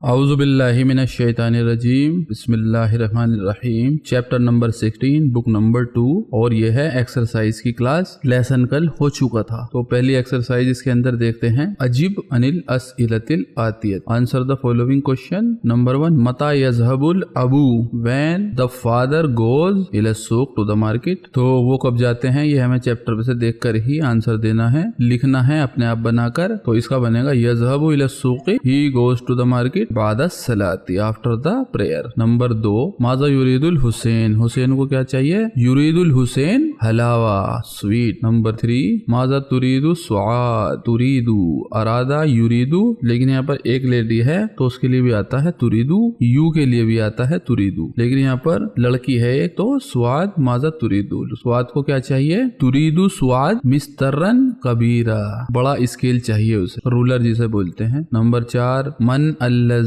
आऊज़ु बिल्लाहि मिनश शैतानिर रजीम बिस्मिल्लाहिर रहमानिर रहीम। Chapter number 16 book number 2 और ये है एक्सरसाइज की क्लास। लेसन कल हो चुका था तो पहली एक्सरसाइज इसके अंदर देखते हैं। अजीब अनिल अस्इलतिल आतियत, answer the following question. Number 1, मता यज़हबुल अबू, व्हेन द फादर गोज इला सूक टू द मार्केट। तो वो कब जाते हैं ये हमें चैप्टर में से देख कर ही आंसर देना है, लिखना है अपने आप बनाकर। तो इसका बनेगा यज़हबु इला सूक, he goes to the market बादा सलाती, आफ्टर द प्रेयर। नंबर 2, माजा युरीदुल हुसैन, हुसैन को क्या चाहिए? युरीदुल हुसैन हलावा, स्वीट। नंबर 3, माजा तुरीदु स्वाद, तुरीदु अरादा युरीदु, लेकिन यहाँ पर एक लेडी है तो उसके लिए भी आता है तुरीदु, यू के लिए भी आता है तुरीदु, लेकिन यहाँ पर लड़की है एक तो स्वाद माजा तुरीदु। स्वाद को क्या चाहिए? तुरीदु स्वाद मिस्तरन कबीरा, बड़ा स्केल चाहिए उसे, रूलर जिसे बोलते हैं। नंबर 4, मन अल्लज़ी,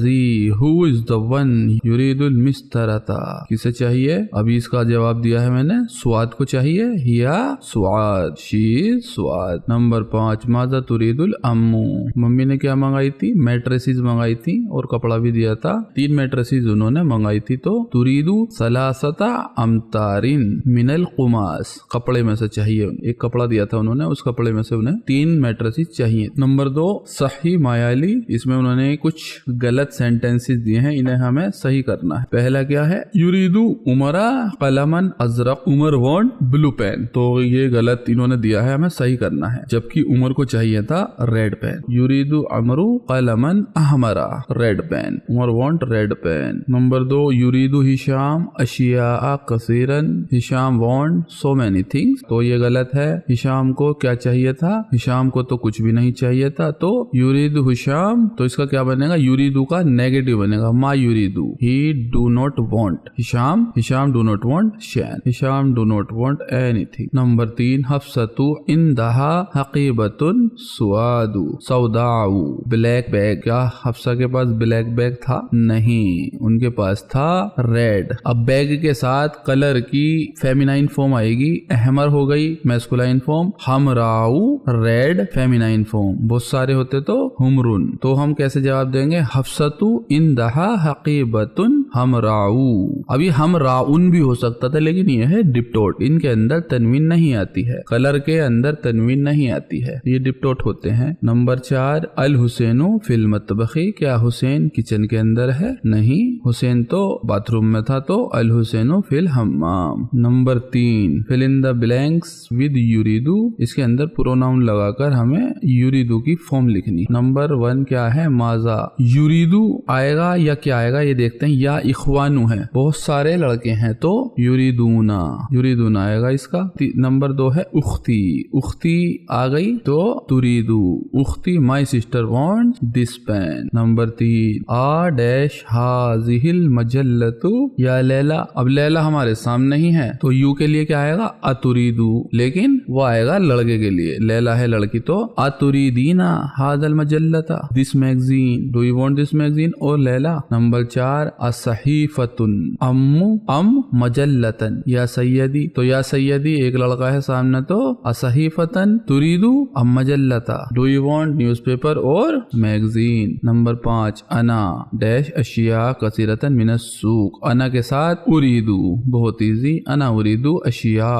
हु इज द वन युरीदुल मिस्तरता, किसे चाहिए? अभी इसका जवाब दिया है मैंने, स्वाद को चाहिए, हिया स्वाद, शी इज स्वाद। नंबर 5, माजा तुरीदुल अम्मू, मम्मी ने क्या मंगाई थी? मैट्रेसेस मंगाई थी और कपड़ा भी दिया था, 3 मैट्रेसेस उन्होंने मंगाई थी। तो तुरीदु सलासता अमतारिन मिनल कुमास, कपड़े में से चाहिए, एक कपड़ा दिया था उन्होंने, उस कपड़े में से उन्हें 3 मैट्रेसेस चाहिए। नंबर 2, सही मायाली, इसमें उन्होंने कुछ गलत सेंटेंसेस दिए हैं, इन्हें हमें सही करना है। पहला क्या है? युरीदु उमरा कलमन अजरक, उमर वांट ब्लू पेन, तो ये गलत इन्होंने दिया है, हमें सही करना है, जबकि उमर को चाहिए था रेड पेन। युरीदु अमरू कलमन अहमरा, red pen, Umar want red pen. Number 2, युरीदु हिशाम अशिया कसीरन, Hisham want so many things, तो ये गलत है। हिशाम को क्या चाहिए था? हिशाम को तो कुछ भी नहीं चाहिए था, तो युरीदु हिशाम, तो इसका क्या बनेगा? युरीदु का नेगेटिव बनेगा, मा युरीदु, he do not want, Hisham, Hisham do not want शैन, Hisham do not want anything. Number 3, हफ्सतु इंदहा हकीबतुन सुआदु सौदाउ, ब्लैक बैग, क्या हफ्सा के पास ब्लैक बैग था? नहीं, उनके पास था रेड। अब बैग के साथ कलर की फेमिनाइन फॉर्म आएगी, अहमर हो गई मैस्कुलाइन फॉर्म, हमराउ रेड फेमिनाइन फॉर्म, बहुत सारे होते तो हुमरुन। तो हम कैसे जवाब देंगे? हफ्सतु इंदहा हकीबतुन हमराउ। अभी हम राउन भी हो सकता था, लेकिन यह है डिप्टोट, इनके अंदर तनवीन नहीं आती है, कलर के अंदर तनवीन नहीं आती है, ये डिप्टोट होते हैं। नंबर 4, अल हुसैनु फिल मतबखी, क्या हुसैन किचन के अंदर है? नहीं, हुसैन तो बाथरूम में था, तो अल हुसैनु फिल हम्माम। Number 3, fill in the blanks with युरीदु, इसके अंदर प्रोनाउन लगाकर हमें युरीदु की फॉर्म लिखनी। नंबर 1 क्या है? माजा युरीदु आएगा या क्या आएगा ये देखते हैं, या इखवानु है, बहुत सारे लड़के हैं तो युरीदूना, युरीदूना आएगा इसका। नंबर 2 है उख्ती, उख्ती आ गई तो तुरीदु, उख्ती my sister wants this pen. Number 3, आ डैश हाजिहिल मजल्लतु या लैला, अब लैला हमारे सामने ही है तो यू के लिए क्या आएगा? अतुरीदु, लेकिन वो आएगा लड़के के लिए, लैला है लड़की तो अतुरीदीना हाजल मजल्लता, this magazine, do you want this magazine और लैला। नंबर 4, असहीफतुन अम्मू अम मजल्लतन या सैयदी, तो या सैयदी एक लड़का है सामने तो असहीफतन तुरीदु अम मजल्लता, डू यू वांट न्यूज़पेपर और मैगजीन। नंबर 5, अना डैश अशिया कसीरतन मिनस सूक, अना के साथ उरीदु, बहुत इजी, अना उरीदु अशिया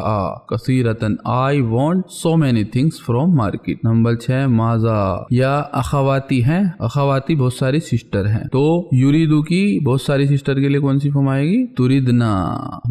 कसीरतन, I want so many things from market. Number 6, माजा या अखवाती हैं, अखवाती बहुत सारी सिस्टर हैं, तो युरीदु की बहुत सारी सिस्टर के लिए कौन सी फॉर्म आएगी? तुरिदना,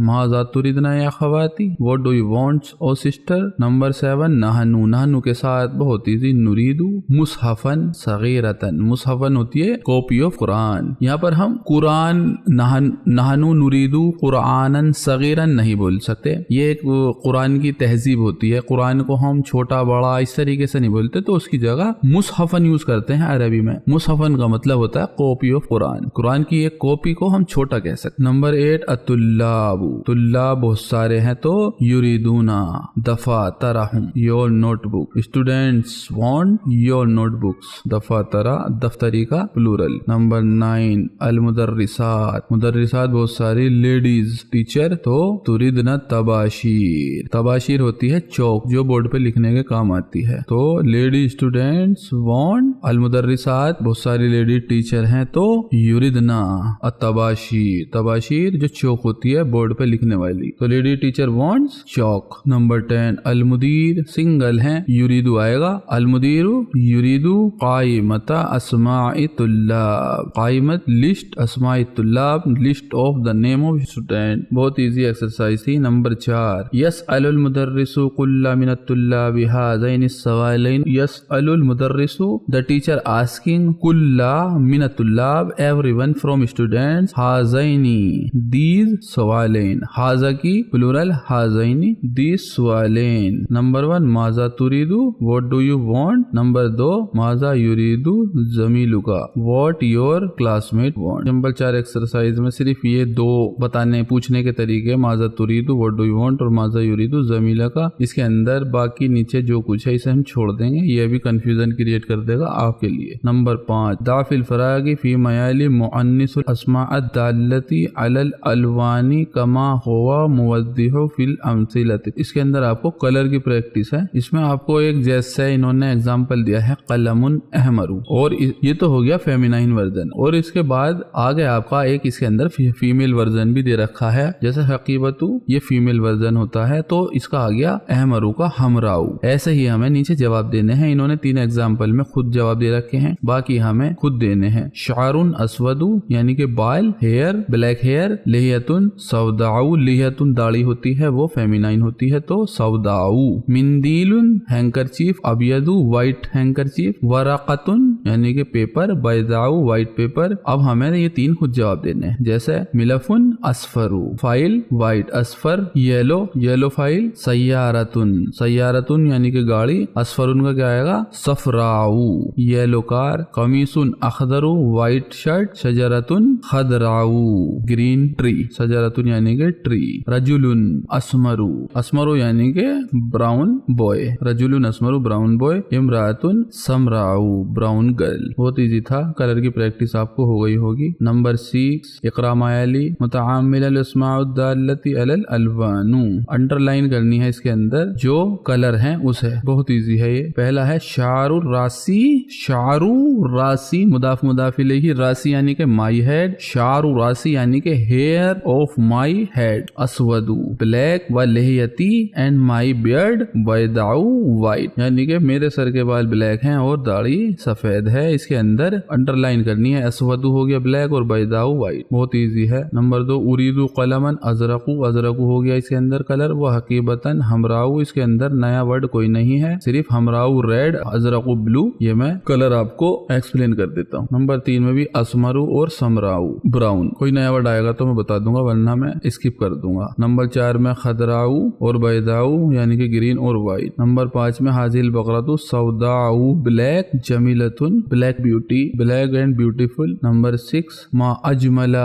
माजा तुरिदना या खवाती, what do you want O sister. Number 7, नहनु, नहनु के साथ बहुत इजी, नुरीदु मुसहफन सगीरतन, मुसहफन होती है कॉपी ऑफ कुरान, यहाँ पर हम कुरान नहनु नुरीदु कुरानन सगीरन नहीं बोल सकते, ये एक कुरान की तहजीब होती है, कुरान को हम छोटा बड़ा इस तरीके से नहीं बोलते, तो उसकी जगह मुसहफन यूज करते हैं अरबी में। मुसहफन का मतलब होता है कॉपी ऑफ कुरान, कुरान की एक कॉपी को हम छोटा कह सकते। नंबर 8 अतुल्लाबु, तुल्लाब बहुत सारे हैं तो युरिदूना, दफातरहुम your notebook, students want your notebooks, दफातरा दफ्तरी का प्लूरल। नंबर 9 अलमुदर्रिसात, मुदर्रिसात बहुत सारी लेडीज टीचर तो तुरिदना तबाशीर, तबाशीर होती है चौक जो बोर्ड पे लिखने के काम आती है। तो लेडी स्टूडेंट्स वांट अलमुदर्रिसात बहुत सारी लेडी टीचर हैं तो युरिदना अतबाशीर, तबाशीर जो चौक होती है बोर्ड पे लिखने वाली, तो lady teacher wants chalk. Number 10 अलमुदीर सिंगल है युरिदु आएगा, अलमुदीरु युरिदु काइमता अस्माई तुल्लाब, काइमत लिस्ट अस्माई तुल्लाब list of the name of student. बहुत इजी एक्सरसाइज थी। नंबर 4 यसअलुल मुदर्रिसु कुल्ला मिन अत-तुल्लाबि हाज़ैनि सवालैन, यसअलुल मुदर्रिसु द टीचर आस्किंग कुल्ला मिन अत-तुल्लाब एवरीवन फ्रॉम स्टूडेंट्स हाज़ैनि दीज सवालैन, हाज़ा की प्लूरल हाज़ैनि दीज सवालैन। नंबर 1 माज़ा तुरीदु what do you want, number 2 माज़ा युरीदु ज़मीलुका what your classmate want. Number 4 exercise में सिर्फ ये दो बताने पूछने के तरीके माज़ा तुरीदु व्हाट डू यू वांट और माज़ा युरीदु ज़मीला का, इसके अंदर बाकी नीचे जो कुछ है इसे हम छोड़ देंगे, ये भी कंफ्यूजन क्रिएट कर देगा आपके लिए। नंबर 5 दाफिल फरागी फी मयाली मुअन्निसुल अस्मा अद्दालती अलल अलवानी कमा हुआ मुवद्दिहु फिल अमसिलति, इसके अंदर आपको कलर की प्रैक्टिस है। इसमें आपको एक जैसे इन्होंने एग्जांपल दिया है कलमुन अहमरू, और ये तो हो गया फेमिनाइन वर्जन, और इसके बाद आगे आपका एक इसके अंदर फीमेल वर्जन भी दे रखा है, जैसे हकीबतु ये फीमेल वर्जन होता है तो इसका आ गया अहमरू का हमराऊ। ऐसे ही हमें नीचे जवाब देने हैं, इन्होंने 3 एग्जाम्पल में खुद जवाब दे रखे हैं, बाकी हमें खुद देने हैं। शारुन अस्वदु यानी कि बाल हेयर ब्लैक हेयर, लिहयतुन सौदाऊ, लिहयतुन दाढ़ी होती है वो फेमिनाइन होती है तो सौदाऊ, मिंदीलुन हैंकरचीफ अबयदु व्हाइट हैंकरचीफ, वरकतुन यानी कि पेपर, बैदाऊ व्हाइट पेपर। अब हमें ये 3 खुद जवाब देने हैं, जैसे मिलफुन अस्फरू फाइल व्हाइट, अस्फर येलो येलो फाइल, सय्यारतुन सय्यारतुन यानी कि गाड़ी, अस्फरुन का क्या आएगा सफराऊ येलो कार, कमीसुन अखदरू व्हाइट शर्ट, शजरतुन खदराऊ ग्रीन ट्री, शजरतुन यानी कि ट्री, रजुलुन अस्मरू अस्मरू यानी कि ब्राउन बॉय, रजुलुन अस्मरू ब्राउन बॉय, इमरातुन समराऊ ब्राउन गर्ल। बहुत इजी था, कलर की प्रैक्टिस आपको हो गई होगी। नंबर 6 इकरा मायाली मुतआम्मिल अस्माउद्दालती अलल अलवानु, अंडरलाइन करनी है इसके अंदर जो कलर हैं उसे, बहुत इजी है ये। पहला है शारू रासी, शारू रासी मुदाफ मुदाफ इलैहि, रासी यानी कि माई हेड, शारू रासी यानी कि हेयर ऑफ माई हेड, अस्वदु ब्लैक, व लिहयती एंड माई बियर्ड बैदाऊ व्हाइट, यानी कि मेरे सर के बाल ब्लैक हैं और दाढ़ी सफेद है, इसके अंदर अंडरलाइन करनी है, अस्वदु हो गया ब्लैक और बैदाऊ व्हाइट, बहुत इजी है। नंबर 2 उरीदु कलमन अजरकू, अजरकू हो गया इसके अंदर कलर, वो हकीबतन हमराऊ, इसके अंदर नया वर्ड कोई नहीं है, सिर्फ हमराऊ रेड, अजरकू ब्लू, ये मैं कलर आपको एक्सप्लेन कर देता हूँ। नंबर 3 में भी असमरू और समराऊ ब्राउन, कोई नया वर्ड आएगा तो मैं बता दूंगा वरना मैं स्किप कर दूंगा। नंबर 4 में खदराऊ और बैदाऊ यानी कि ग्रीन और व्हाइट। नंबर 5 में हाजिल बकरातु सौदाऊ ब्लैक, जमीलतुन black beauty, black and beautiful. Number 6 मा अजमला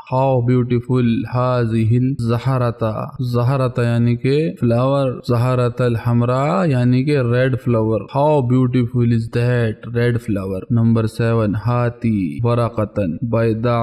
हाउ ब्यूटीफुल हाजिहिल ज़हरता, ज़हरता यानी कि फ्लावर, ज़हरतल हमरा यानी कि red flower, how beautiful is that red flower. Number 7 हाथी वरकतन बैदा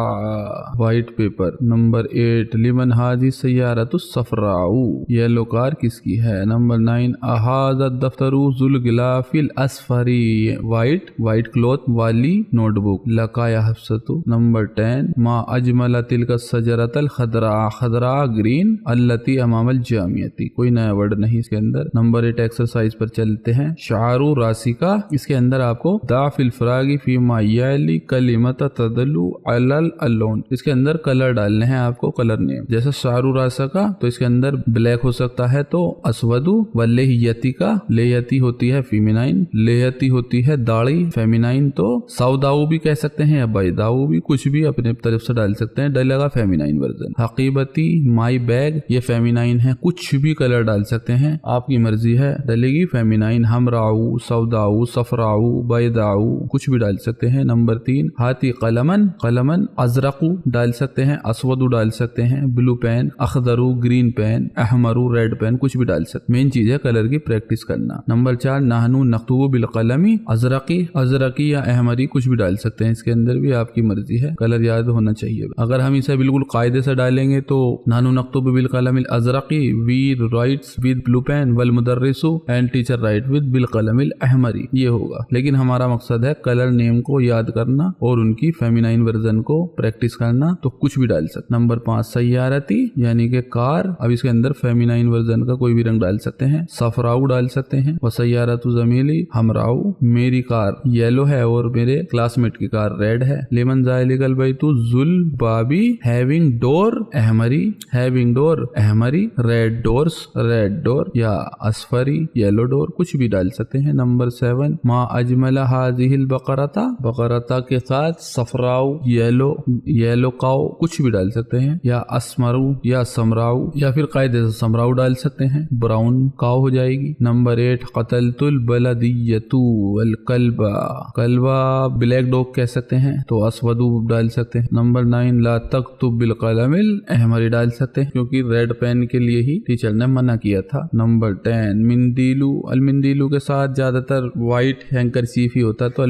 व्हाइट पेपर। नंबर 8 लिमन हाजी सय्यारतु सफराऊ, येलो कार किसकी है। नंबर 9 अहाज़ दफ्तरू जुल गिलाफिल असफरी, व्हाइट व्हाइट क्लॉथ वाली नोटबुक, लकाया हफ्सतु। नंबर 10 मा अजमला तिलका सजरतल खदरा, खदरा ग्रीन, अल्लती अमामल जामियती, कोई नया वर्ड नहीं इसके अंदर। नंबर 8 एक्सरसाइज पर चलते हैं। शारू रासिका, इसके अंदर आपको दाफिल फरागी फी मायाली कलिमत तदलु अलल अलोन, इसके अंदर कलर डालने हैं आपको, कलर नेम, जैसे शारू रासिका तो इसके अंदर ब्लैक हो सकता है तो अस्वदु, व लेहयती का, लेहयती होती है फीमेनाइन, लेहयती होती है दाढ़ी फेमिनाइन, तो सौदाऊ भी कह सकते हैं या बैदाऊ भी, कुछ भी अपने तरफ से डाल सकते हैं, डलेगा फेमिनाइन वर्जन। हकीबती माई बैग ये फेमिनाइन है, कुछ भी कलर डाल सकते हैं, आपकी मर्जी है, डलेगी फेमिनाइन। हमराऊ सौदाऊ सफराऊ बैदाऊ कुछ भी डाल सकते हैं। नंबर 3 हाथी कलमन, कलमन अजरकू डाल सकते हैं, असवदू डाल सकते हैं, ब्लू पेन, अखदरू ग्रीन पेन, अहमरू रेड पेन, कुछ भी डाल सकते। मेन चीज है कलर की प्रैक्टिस करना। नंबर 4 नाहनु नक्तुबु बिल कलमी अजरकी, अजरकी या अहमरी कुछ भी डाल सकते हैं, इसके अंदर भी आपकी मर्जी है, कलर याद होना चाहिए। अगर हम इसे बिल्कुल कायदे से डालेंगे तो नाहनु नक्तुबु बिल कलमिल अजरकी, we writes with blue pen, वल मुदर्रिसु एंड टीचर राइट विद बिल कलमिल अहमरी, ये होगा। लेकिन हमारा मकसद है कलर नेम को याद करना और उनकी फेमिनाइन वर्जन को प्रैक्टिस करना, तो कुछ भी डाल सकते। नंबर 5 सैयारती यानी कि कार, अब इसके अंदर फेमिनाइन वर्जन का कोई भी रंग डाल सकते हैं, सफराऊ डाल सकते हैं। व सैयारतु जमीली हमराऊ, मेरी कार येलो है और मेरे क्लासमेट की कार रेड है। लेमन जायलिकल बैतु जुल बाबी हैविंग डोर अहमरी, हैविंग डोर अहमरी, रेड डोर्स रेड डोर या असफरी येलो डोर, कुछ भी डाल सकते हैं। नंबर 7 मा अजमला हाजिहिल बकरता, बकरता के साथ सफराऊ येलो काउ, कुछ भी डाल सकते हैं, या असमरू या समराऊ या फिर कायदे से समराऊ डाल सकते हैं, ब्राउन काउ हो जाएगी। नंबर 8 कतलतुल बलदियतु वल कल्बा, कल्बा ब्लैक डॉग कह सकते हैं तो असवदू डाल सकते हैं। नंबर 9 ला तक्तुब बिल कलमिल अहमरी डाल सकते हैं क्योंकि रेड पेन के लिए ही टीचर ने मना किया था। नंबर 10 मिंदीलू, अलमिंदीलू के साथ ज्यादातर व्हाइट हैंकरचीफ ही होता तो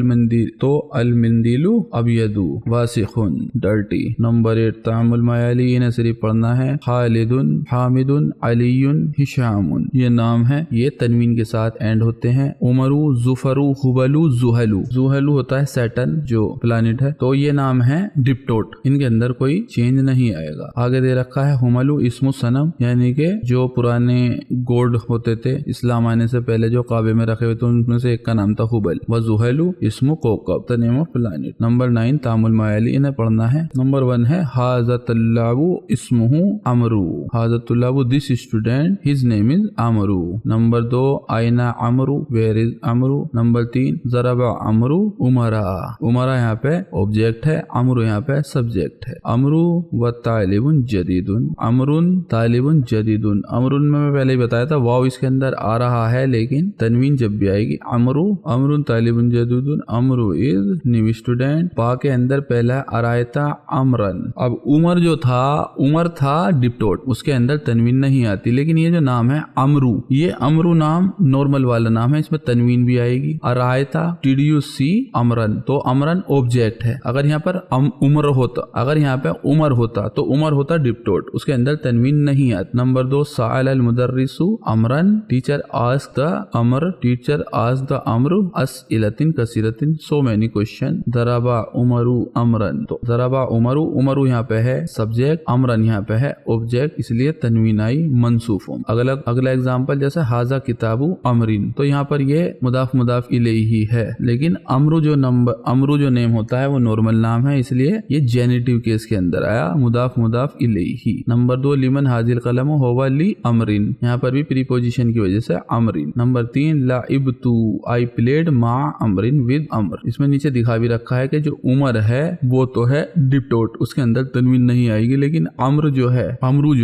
अलमिंदीलू अबयदू वासिखुन डर्टी। नंबर 8 तामुल मयाली, इन्हें सिर्फ पढ़ना है, खालिदुन हामिदुन अलीयुन हिशामुन, ये नाम है, ये तनवीन के साथ एंड होते हैं। उमरू जुफरू हुबलू जुहलू, जुहलू होता है सैटर्न जो प्लैनेट है, तो ये नाम है डिप्टोट, इनके अंदर कोई चेंज नहीं आएगा। आगे दे रखा है हुमलू इस्मु सनम, यानी कि जो पुराने गॉड होते थे इस्लाम आने से पहले जो काबे में रखे हुए थे उनमें से एक का नाम था हुबल। व जुहलू इस्मु कोकब, the name of planet. Number 9 तामुल मायाली, इन्हें पढ़ना है। नंबर 1 है हाज़तुल्लाबु इस्मुहु अमरू, हाज़तुल्लाबु this student his name is अमरू। नंबर 2 आइना अमरू, वेयर इज अमरू। नंबर 3 ज़रबा अमरू उमरा, उमरा यहाँ पे ऑब्जेक्ट है, अमरू यहाँ पे सब्जेक्ट है। अमरू व तालिबुन जदीदुन, अमरुन तालिबुन जदीदुन, अमरुन में मैं पहले ही बताया था वाव इसके अंदर आ रहा है, लेकिन तनवीन जब भी आएगी Amru, अमरुन तालिबुन जदीदुन, Amru is new student. पा के अंदर पहला अरायता अमरन, अब उमर जो था, उमर था डिप्टोट, उसके अंदर तनवीन नहीं आती, लेकिन ये जो नाम है अमरू, ये अमरू नाम नॉर्मल वाला नाम है, इसमें तनवीन भी आएगी। अरायता TDUC अमरन, तो अमरन ऑब्जेक्ट है। अगर यहाँ पर उमर होता, अगर यहाँ पे उमर होता तो उमर होता डिप्टोट, उसके अंदर तनवीन नहीं आती। नंबर 2 साअल अल मुदर्रिसु अमरन, teacher asked the Amar, teacher asked the अमरू अस्इलतिन कसीरतिन, सो मेनी क्वेश्चन। दरबा उमरू अमरन, तो दरबा उमरू, उमरू यहाँ पे है सब्जेक्ट, अमरन यहाँ पे है ऑब्जेक्ट, इसलिए तनवीन आई मंसूफ। अगला एग्जांपल जैसे हाजा किताबु अमरिन, तो यहाँ पर ये मुदाफ इलैही है, लेकिन अमरू जो नेम होता है वो नॉर्मल नाम है, इसलिए ये जेनेटिव केस के अंदर आया, मुदाफ इलैही। नंबर 2 लिमन हाजिल कलम होवा ली अमरिन, यहाँ पर भी प्रीपोजिशन की वजह से अमरिन। नंबर 3 लाइबतु, आई प्लेड मा अमरिन विद अमर, इसमें नीचे दिखा भी रखा है कि जो उमर है वो तो है डिप्टोट, उसके अंदर तनवीन नहीं आएगी, लेकिन अमरू जो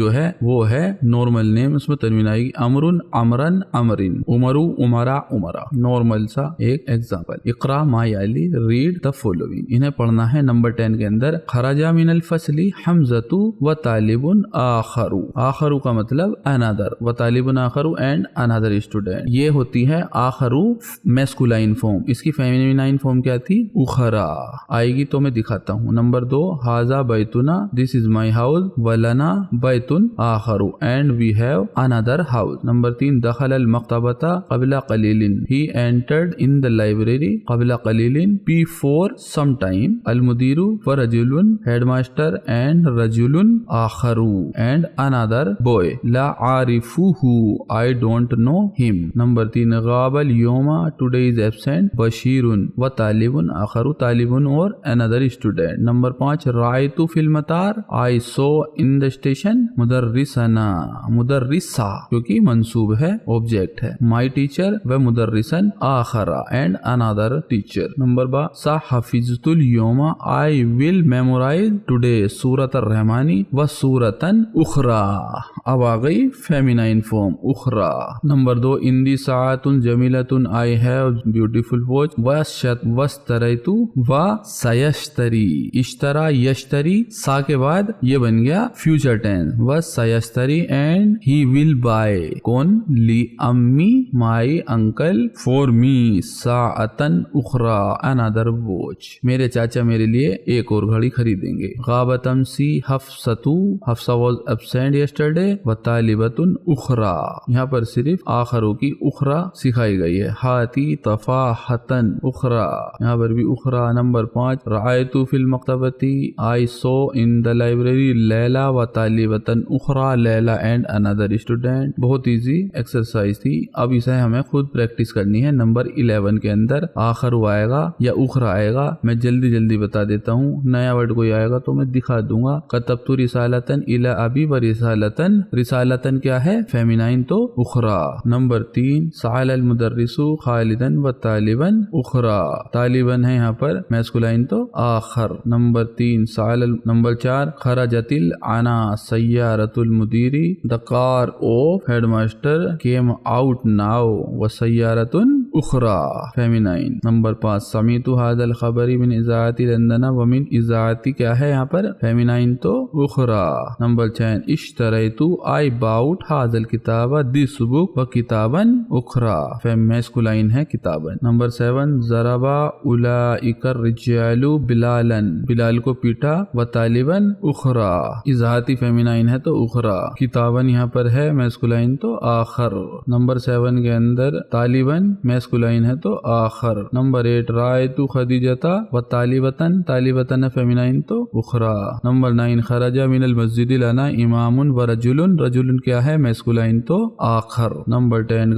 है वो है नॉर्मल नेम, उसमें तनवीन आएगी। अमरुन अमरन अमरिन, उमरू उमरा उमरा, नॉर्मल सा एक एग्जांपल। इकरा मा याली, रीड द फॉलोइंग, इन्हें पढ़ना है। नंबर 10 के अंदर खराजा मिनल फसली हमजतु व तालिबुन आखरू, आखरू का मतलब अनदर, व तालिबुन आखरू एंड अनदर स्टूडेंट, ये होती है आखरू मैस्कुलाइन फॉर्म, इसकी फेमिनाइन फॉर्म क्या थी उखरा, आएगी तो मैं दिखाता हूँ। नंबर 2 हाजा बैतुना, दिस इज माई हाउस, वलना बैतुन आखरू and we have another house. Number 3 दखल अल मक्तबता कबला कलीलिन, he entered in the library कबला कलीलिन बिफोर सम टाइम। अल मुदीरु व रजुलुन, हेडमास्टर एंड रजुलुन आखरू एंड अनदर बॉय, ला आरिफुहु, I don't know him. Number 3 गाबल योमा, टुडे इज एब्सेंट बशीरुन व तालिबुन आखरू, तालिबुन और अनदर स्टूडेंट। नंबर 5 रायतु fill मतार, I saw in the station मुदर्रिसना, मुदर्रिसा क्योंकि मंसूब है ऑब्जेक्ट है। माई टीचर व मुदर्रिसन आखरा एंड अनदर टीचर। नंबर 12 सा हफिजतुल योमा, आई विल मेमोराइज टुडे सूरत रहमानी व सूरतन उखरा, अब आ गई फेमिनाइन फॉर्म उखरा। नंबर 2 इंदी सातुन जमीलतुन आई हैव ब्यूटीफुल वॉच वस्तरैतु व सयश्तरी इश्तरा यश्तरी सा के बाद ये बन गया फ्यूचर टेंस व सयश्तरी एंड ही विल बाय कौन ली अम्मी माई अंकल फॉर मी साअतन उखरा अनदर वॉच मेरे चाचा मेरे लिए एक और घड़ी खरीदेंगे। गाबतम सी हफ्सतु हफ्सा वाज एब्सेंट यस्टरडे व तालिबतुन उखरा यहाँ पर सिर्फ आखरों की उखरा सिखाई गई है। हाती तफाहतन उखरा यहाँ पर भी उखरा। नंबर 5 रायतु फिल मक्तबती I saw in the library Laila व तालिबतन उखरा लैला एंड अनदर स्टूडेंट। बहुत इजी एक्सरसाइज थी, अब इसे हमें खुद प्रैक्टिस करनी है। नंबर 11 के अंदर आखर आएगा या उखरा आएगा, मैं जल्दी बता देता हूँ। नया वर्ड कोई आएगा तो मैं दिखा दूंगा। कतबतु रिसालतन इला अबी व रिसालतन क्या है फेमिनाइन तो उखरा। नंबर 3 साल अल मुदर्रिसु खालिदन व तालिबन उखरा तालिबन है यहाँ पर मैस्कुलाइन तो आखर। नंबर 3 नंबर 4 खरजतिल आना सय्यारतुल मुदीरी the car of headmaster came out now व सय्यारतुन उखरा फेमिनाइन। नंबर 5 समीतु हादल खबरी मिन इजाती लंदन व मिन इजाती क्या है यहाँ पर फेमिनाइन तो उखरा। नंबर 6 इश्तरैतु आई बाउट हादल किताबा दिस बुक व किताबन उखरा मैस्कुलाइन है किताबन। नंबर 7 जरबा उलाइकर रिजालु बिलालन बिलाल को पीटा व तालिबन उखरा इजाती फेमिनाइन है तो उखरा। किताबन यहाँ पर है मैस्कुलाइन तो आखर। नंबर 7 के अंदर तालिबन मैस्कुलाइन है तो आखर। नंबर 8 रायतु खदीजता व तालिबतन फेमिनाइन तो उखरा। नंबर 9 खरजा मिनल मस्जिद लना इमामुन व रजुलन क्या है मैस्कुलाइन तो आखर। नंबर 10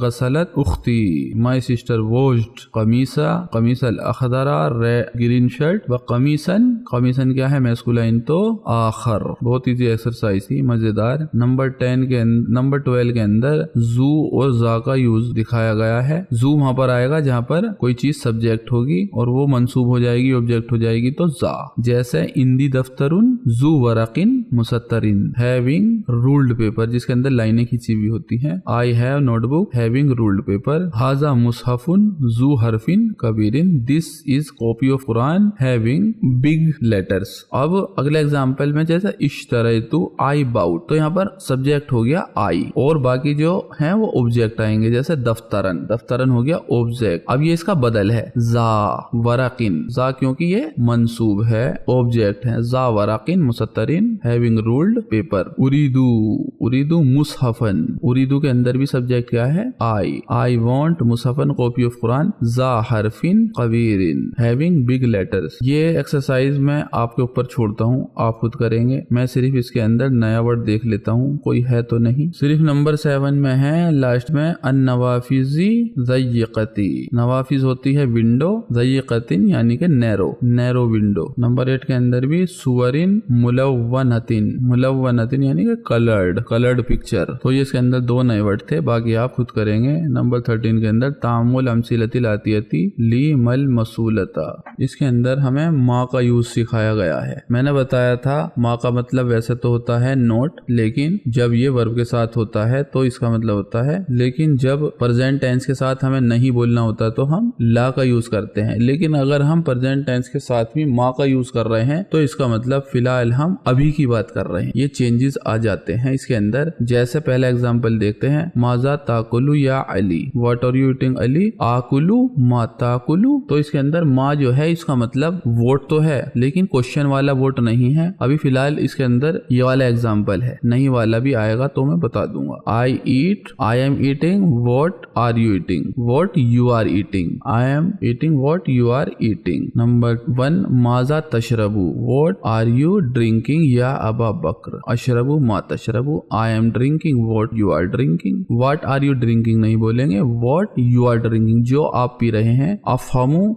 गसलत उख्ती माई सिस्टर वॉश्ड कमीसल अखदरा ग्रीन शर्ट व कमीसन क्या है मैस्कुलाइन तो आखर। बहुत इजी एक्सरसाइज थी, मजेदार। नंबर 12 के अंदर जू और जा का यूज दिखाया गया है। जू वहां पर आएगा जहां पर कोई चीज सब्जेक्ट होगी और वो मंसूब हो जाएगी ऑब्जेक्ट हो जाएगी तो जा। जैसे इंदी दफ्तरुन जू वरकिन मुसत्तरिन हैविंग रूल्ड पेपर जिसके अंदर लाइनें खींची हुई होती हैं। I have notebook having ruled paper. हाजा मुसहफुन जू हरफिन कबीरिन this is copy of Quran having big letters. अब अगले एग्जाम्पल में जैसे इश्तरैतु आई बाउट तो यहाँ पर सब्जेक्ट हो गया आई और बाकी जो है वो ऑब्जेक्ट आएंगे। जैसे दफ्तरन हो गया ऑब्जेक्ट। अब ये इसका बदल है जा वरकिन जा क्योंकि ये मंसूब है ऑब्जेक्ट है। जा वरकिन मुसत्तरिन हैविंग रूल्ड पेपर। उरीदू मुसहफन उरीदू के अंदर भी सब्जेक्ट क्या है आई वांट मुसहफन कॉपी ऑफ कुरान जा हरफिन कबीरिन हैविंग बिग लेटर्स। ये एक्सरसाइज मैं आपके ऊपर छोड़ता हूँ, आप खुद करेंगे। मैं सिर्फ इसके अंदर नया वर्ड देख लेता हूँ कोई है तो नहीं। सिर्फ नंबर 7 में है लास्ट में नवाफिजी ज़य्यक़ती। नवाफिज होती है विंडो, ज़य्यक़तिन यानी कि नैरो विंडो। नंबर 8 के अंदर भी सुवरिन मुलव्वनतिन यानी कि कलर्ड पिक्चर। तो ये इसके अंदर 2 नए वर्ड थे, बाकी आप खुद करेंगे। नंबर 13 के अंदर तामुल अमसिलतिल आतियती ली मल मसूलता। इसके अंदर हमें माँ का यूज सिखाया गया है। मैंने बताया था माँ का मतलब वैसे तो होता है नोट, लेकिन जब ये वर्ब के साथ होता है तो इसका मतलब होता है। लेकिन जब प्रेजेंट टेंस के साथ हमें नहीं बोलना होता तो हम ला का यूज करते हैं। लेकिन अगर हम प्रेजेंट टेंस के साथ भी माँ का यूज कर रहे हैं तो इसका मतलब फिलहाल हम अभी की बात कर रहे हैं। ये चेंजेस आ जाते हैं इसके अंदर। जैसे पहला एग्जांपल देखते हैं, माजा ताकुलु या Ali, what are you eating Ali, आकुलु मा ताकुलु। तो इसके अंदर माँ जो है इसका मतलब वोट तो है लेकिन क्वेश्चन वाला वोट नहीं है। अभी फिलहाल इसके अंदर ये वाला एग्जाम्पल है, नहीं वाला भी आएगा तो मैं बता दूंगा। I eat, I am eating, what are you eating, what you are eating, I am eating, what you are eating. Number 1 माजा तशरबु, व्हाट आर यू ड्रिंकिंग या अबा बकर, अशरबु मा तशरबु, I am drinking, what you are drinking. What are you drinking नहीं बोलेंगे, व्हाट यू आर ड्रिंकिंग जो आप पी रहे हैं। अफहमु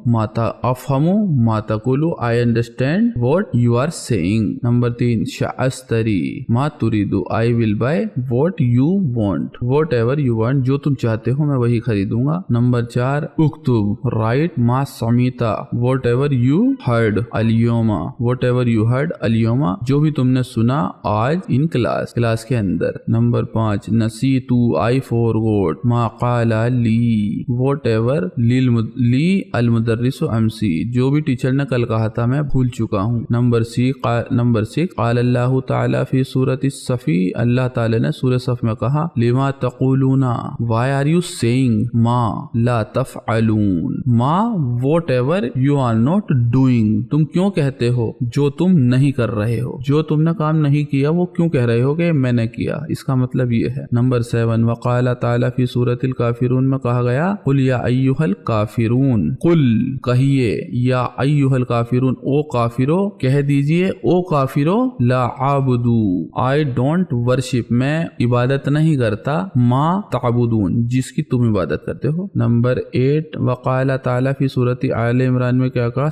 माता कुलु, I understand what you are saying. Number 3 शाअस्तरी मा तुरीदु, I will buy what you want, whatever you want जो तुम चाहते हो मैं वही खरीदूंगा। नंबर 4 उक्तुब राइट मा समीता वॉट एवर यू हर्ड अलियोमा वॉट एवर यू हर्ड अलियोमा जो भी तुमने सुना आज इन क्लास के अंदर। नंबर 5 नसी तू आई फॉर गोट मा काला ली वॉट एवर ली अल मुदर्रिसु अमसी जो भी टीचर ने कल कहा था मैं भूल चुका हूँ। नंबर 6 क़ाल अल्लाह ताला फी सूरत सफ़ी अल्लाह ताला ने सूरह सफ़ में कहा लिमा तक़ूलूना व्हाई आर यू सेइंग मा ला तफ़अलून मा whatever you are not doing तुम क्यों कहते हो जो तुम नहीं कर रहे हो, जो तुमने काम नहीं किया वो क्यों कह रहे हो कि मैंने किया, इसका मतलब ये है। नंबर 7 वक़ाल ताला फी सूरतिल काफिरून में कहा गया कुल या अय्युहल काफिरून कुल कहिए या अय्युहल काफिरून ओ काफिरो कह दीजिए ओ काफिरो ला आबुदू आई डोंट वर्शिप मैं इबादत नहीं करता मा ताबुदून जिसकी तुम इबादत करते हो। नंबर 8 वक़ाल ताला फी सूरति आले इमरान में क्या कहा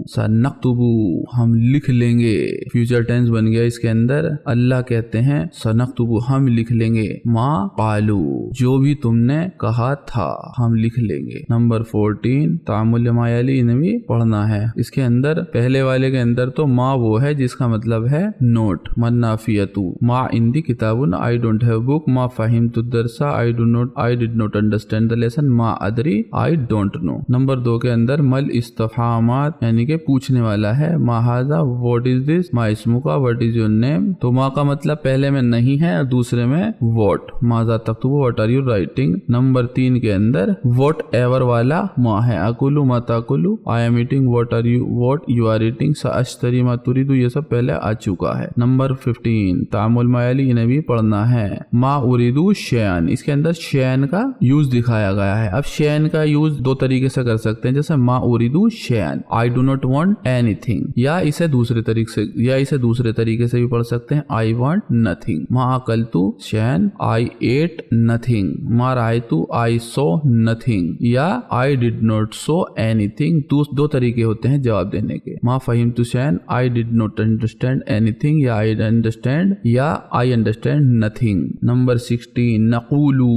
सनक्तुबू हम लिख लेंगे। फ्यूचर टेंस बन गया इसके अंदर। अल्लाह कहते हैं सनक्तुबू हम लिख लेंगे मा कालू जो भी तुमने कहा था हम लिख लेंगे। नंबर 14 तामुल मायाली इन्हें भी पढ़ना है। इसके अंदर पहले वाले के अंदर तो मा वो है जिसका मतलब है नोट मन्नाफियतु मा इंदी किताबुन आई डोंट हैव बुक मा फाहिमतु दरसा I did not understand the lesson मा अदरी आई डोंट नो। नंबर 2 के अंदर मल इस्तफामात यानी कि पूछने वाला है माहाजा व्हाट इज दिस मा इस्मुका व्हाट इज योर नेम तो मा का मतलब पहले में नहीं है और दूसरे में व्हाट माजा तक्तुबु what are you writing. Number 3 के अंदर व्हाट एवर वाला मा है अकुलु मा ताकुलु I am eating what you are eating साअश्तरी मा तुरीदु ये सब पहले आ चुका है। नंबर 15 तामुल मायाली इन्हें भी पढ़ना है मा उरीदु शैन इसके अंदर शैन का यूज दिखाया गया है। अब शैन का यूज दो तरीके से कर सकते हैं जैसे मा उरीदु शैन I do not want anything या इसे दूसरे तरीके से भी पढ़ सकते हैं आई वांट नथिंग मा अकलतु शैन आई एट नथिंग मा रायतु आई सो नथिंग या I did not saw anything. दो तरीके होते हैं जवाब देने के। मा फहिमतु शैन I did not understand anything या आई अंडरस्टैंड या आई अंडरस्टैंड नथिंग। नंबर 16 नक़ूलु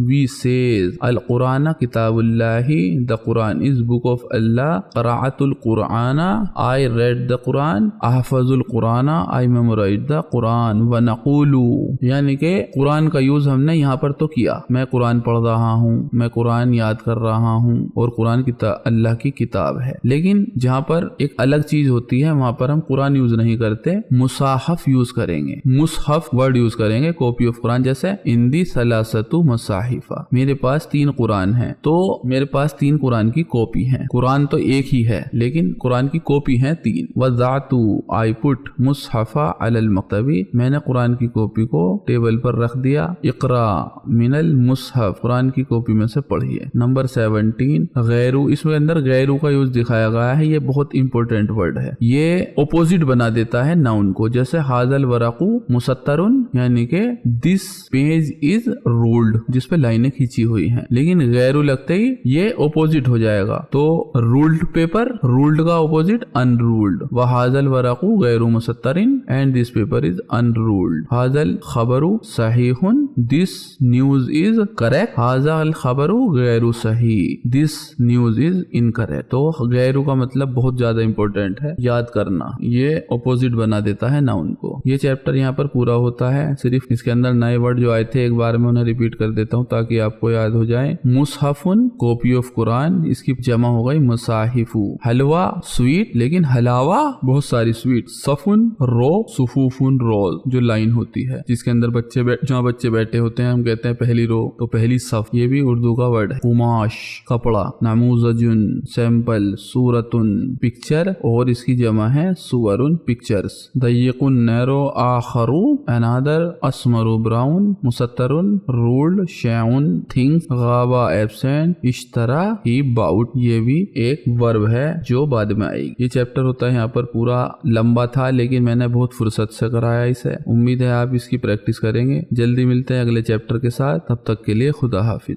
वी सेज अल कुरान किताबुल्लाही the Quran is book of Allah क़राअतुल Quran I read the Quran अहफ़ज़ुल Quran I memorise the Quran व नक़ूलु यानी कि कुरान का यूज हमने यहाँ पर तो किया मैं कुरान पढ़ रहा हूँ मैं कुरान याद कर रहा हूँ और कुरान अल्लाह की किताब है। लेकिन जहाँ पर एक अलग चीज होती है वहाँ पर हम कुरान यूज नहीं करते मुसाहफ यूज करेंगे मुसहफ वर्ड यूज करेंगे कॉपी ऑफ कुरान जैसे इंदी सलासतु मुसाहिफा मेरे पास 3 कुरान है तो मेरे पास 3 कुरान की कॉपी है। कुरान तो एक ही है लेकिन कुरान की कॉपी है 3। वज़अतु आई पुट मुसहफा अलल मक्तबी मैंने कुरान की कॉपी को टेबल पर रख दिया। इक़रा मिनल मुसहफ कुरान की कॉपी में से पढ़िए। नंबर 17 गैरू इसमें अंदर गैरू का यूज दिखाया गया है। ये बहुत इंपॉर्टेंट वर्ड है। ये ऑपोजिट बना देता है नाउन को जैसे हाजल वरकू मुसत्तरुन यानी कि दिस पेज इज रूल्ड जिस पे लाइनें खींची हुई हैं लेकिन गैरू लगते ही ये ऑपोजिट हो जाएगा तो रूल्ड पेपर रूल्ड का ऑपोजिट अनरूल्ड व हाजल वरकू गैरू मुसत्तरिन and this paper is unruled. हाजल खबरू सहीहुन दिस न्यूज इज करेक्ट हाजल खबरू गैरू सही दिस न्यूज इज इनकरेक्ट। तो गैरू का मतलब बहुत ज्यादा इंपॉर्टेंट है याद करना ये ऑपोजिट बना देता है नाउन को। ये चैप्टर यहाँ पर पूरा होता है। सिर्फ इसके अंदर नए वर्ड जो आए थे एक बार में उन्हें रिपीट कर देता हूँ ताकि आपको याद हो जाए। मुसहफुन कॉपी ऑफ कुरान इसकी जमा हो गई मुसाहिफु। हलवा स्वीट लेकिन हलावा बहुत सारी स्वीट। सफुन रो सुफूफुन रोल जो लाइन होती है जिसके अंदर जहाँ बच्चे बैठे होते हैं हम कहते हैं पहली रो तो पहली सफ ये भी उर्दू का वर्ड है। कुमाश कपड़ा नामूज़जुन सैंपल सूरतुन पिक्चर और इसकी जमा है सुवरुन पिक्चर्स। दय्यकुन नैरो आखरू अनादर अस्मरु ब्राउन मुसत्तरुन रूल्ड शैउन थिंग्स गाबा एब्सेंट इश्तरा ही बाउट ये भी एक वर्ब है जो बाद में आएगी। ये चैप्टर होता है यहाँ पर पूरा लंबा था लेकिन मैंने बहुत फुर्सत से कराया इसे। उम्मीद है आप इसकी प्रैक्टिस करेंगे। जल्दी मिलते हैं अगले चैप्टर के साथ तब तक के लिए खुदा हाफिज।